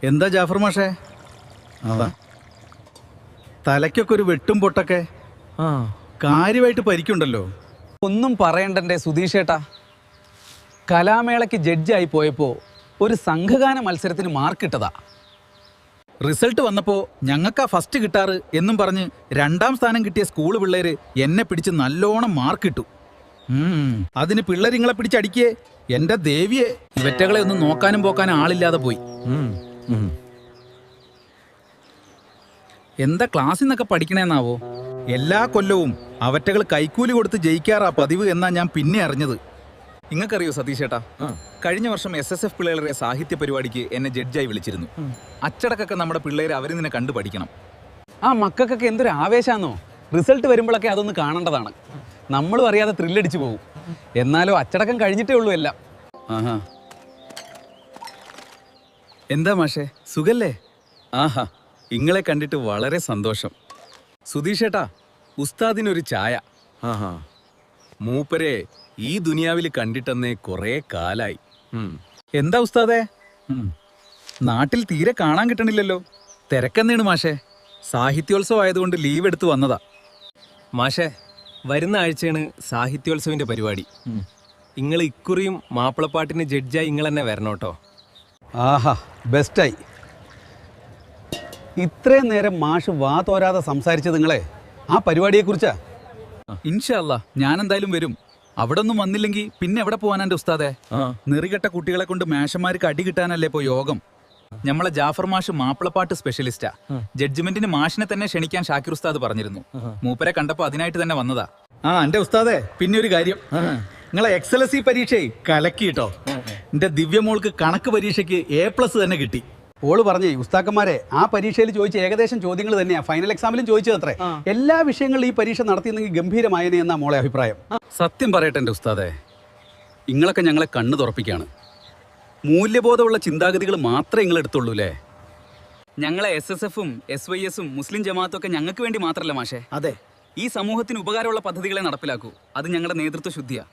എന്താ ജാഫർ മാഷേ? തലയ്ക്കൊക്കെ ഒരു വെട്ടും പൊട്ടൊക്കെ കാര്യമായിട്ട് പരിക്കുണ്ടല്ലോ. ഒന്നും പറയണ്ടെന്റെ സുധീഷേട്ടാ. കലാമേളയ്ക്ക് ജഡ്ജായി പോയപ്പോൾ ഒരു സംഘഗാന മത്സരത്തിന് മാർക്കിട്ടതാ. റിസൾട്ട് വന്നപ്പോ ഞങ്ങൾക്കാ ഫസ്റ്റ് കിട്ടാറ് എന്നും പറഞ്ഞ് 2ാം സ്ഥാനം കിട്ടിയ സ്കൂൾ പിള്ളേര് എന്നെ പിടിച്ച് നല്ലോണം മാർക്കിട്ടു. അതിന് പിള്ളേരിങ്ങളെ പിടിച്ചടിക്കേ. എന്റെ ദേവിയെ, ഇവറ്റകളെ ഒന്നും നോക്കാനും പോക്കാനും ആളില്ലാതെ പോയി. എന്താ ക്ലാസ്സിൽ നിന്നൊക്കെ പഠിക്കണേന്നാവോ? എല്ലാ കൊല്ലവും അവറ്റകൾ കൈക്കൂലി കൊടുത്ത് ജയിക്കാറാ പതിവ് എന്നാ ഞാൻ പിന്നെ അറിഞ്ഞത്. നിങ്ങൾക്കറിയോ സതീഷേട്ടാ, കഴിഞ്ഞ വർഷം SSF പിള്ളേരുടെ സാഹിത്യ പരിപാടിക്ക് എന്നെ ജഡ്ജായി വിളിച്ചിരുന്നു. അച്ചടക്കൊക്കെ നമ്മുടെ പിള്ളേരെ അവരിൽ നിന്ന് കണ്ടു പഠിക്കണം. ആ മക്കൾക്കൊക്കെ എന്തൊരു ആവേശാന്നോ. റിസൾട്ട് വരുമ്പോഴൊക്കെ അതൊന്ന് കാണേണ്ടതാണ്. നമ്മളും അറിയാതെ ത്രില്ലടിച്ചു പോകും. എന്നാലോ അച്ചടക്കം കഴിഞ്ഞിട്ടേ ഉള്ളൂ എല്ലാം. ആഹാ, എന്താ മാഷേ, സുഖല്ലേ? ആഹാ, ഇങ്ങളെ കണ്ടിട്ട് വളരെ സന്തോഷം. സുധീഷേട്ടാ, ഉസ്താദിനൊരു ചായ. ആഹാ, മൂപ്പരെ ഈ ദുനിയാവിൽ കണ്ടിട്ടെന്നേ കുറേ കാലായി. എന്താ ഉസ്താദേ, നാട്ടിൽ തീരെ കാണാൻ കിട്ടണില്ലല്ലോ? തിരക്കെന്നേണ് മാഷേ. സാഹിത്യോത്സവം ആയതുകൊണ്ട് ലീവ് എടുത്ത് വന്നതാ. മാഷേ, വരുന്ന ആഴ്ചയാണ് സാഹിത്യോത്സവിന്റെ പരിപാടി. നിങ്ങൾ ഇക്കുറിയും മാപ്പിളപ്പാട്ടിന് ജഡ്ജായി നിങ്ങൾ തന്നെ വരണോട്ടോ. ആഹാ, ബെസ്റ്റായി. ഇത്രയും നേരം മാഷ് വാ തോരാതെ സംസാരിച്ചത് നിങ്ങളെ ആ പരിപാടിയെക്കുറിച്ചാ. ഇൻഷാ അല്ലാ, ഞാൻ എന്തായാലും വരും. അവിടെ ഒന്നും വന്നില്ലെങ്കിൽ പിന്നെ എവിടെ പോവാനാ എൻ്റെ ഉസ്താദേ? നെറികെട്ട കുട്ടികളെ കൊണ്ട് മേഷന്മാർക്ക് അടി കിട്ടാനല്ലേ ഇപ്പോ യോഗം. നമ്മളെ ജാഫർ മാഷ് മാപ്പിളപ്പാട്ട് സ്പെഷ്യലിസ്റ്റാ. ജഡ്ജ്മെന്റിന് മാഷിനെ തന്നെ ക്ഷണിക്കാൻ ഷാക്കിർ ഉസ്താദ് പറഞ്ഞിരുന്നു. മൂപ്പരെ കണ്ടപ്പോ അതിനായിട്ട് തന്നെ വന്നതാ. എന്റെ ഉസ്താദേ, പിന്നെ ഒരു കാര്യം, നിങ്ങളെ XLSE പരീക്ഷ കലക്കി കേട്ടോ. എന്റെ ദിവ്യമോൾക്ക് കണക്ക് പരീക്ഷയ്ക്ക് A+ തന്നെ കിട്ടി. ഓള് പറഞ്ഞേ ഉസ്താക്കന്മാരെ ആ പരീക്ഷയിൽ ചോദിച്ച ഏകദേശം ചോദ്യങ്ങൾ തന്നെയാ ഫൈനൽ എക്സാമിലും ചോദിച്ചത് അത്രേ. എല്ലാ വിഷയങ്ങളിലും ഈ പരീക്ഷ നടത്തിയെന്നെങ്കിൽ ഗംഭീരമായനെ എന്നാ മോളെ അഭിപ്രായം. സത്യം പറയട്ടെ എൻ്റെ ഉസ്താദേ, നിങ്ങളൊക്കെ ഞങ്ങളെ കണ്ണു തുറപ്പിക്കാണ്. മൂല്യബോധമുള്ള ചിന്താഗതികൾ മാത്രമേ നിങ്ങൾ എടുത്തുള്ളൂ അല്ലേ? ഞങ്ങളെ SSFും SYSും മുസ്ലിം ജമാഅത്തും ഒക്കെ ഞങ്ങൾക്ക് വേണ്ടി മാത്രമല്ല മാഷേ. അതെ, ഈ സമൂഹത്തിന് ഉപകാരമുള്ള പദ്ധതികളെ നടപ്പിലാക്കൂ. അത് ഞങ്ങളുടെ നേതൃത്വ ശുദ്ധിയാ.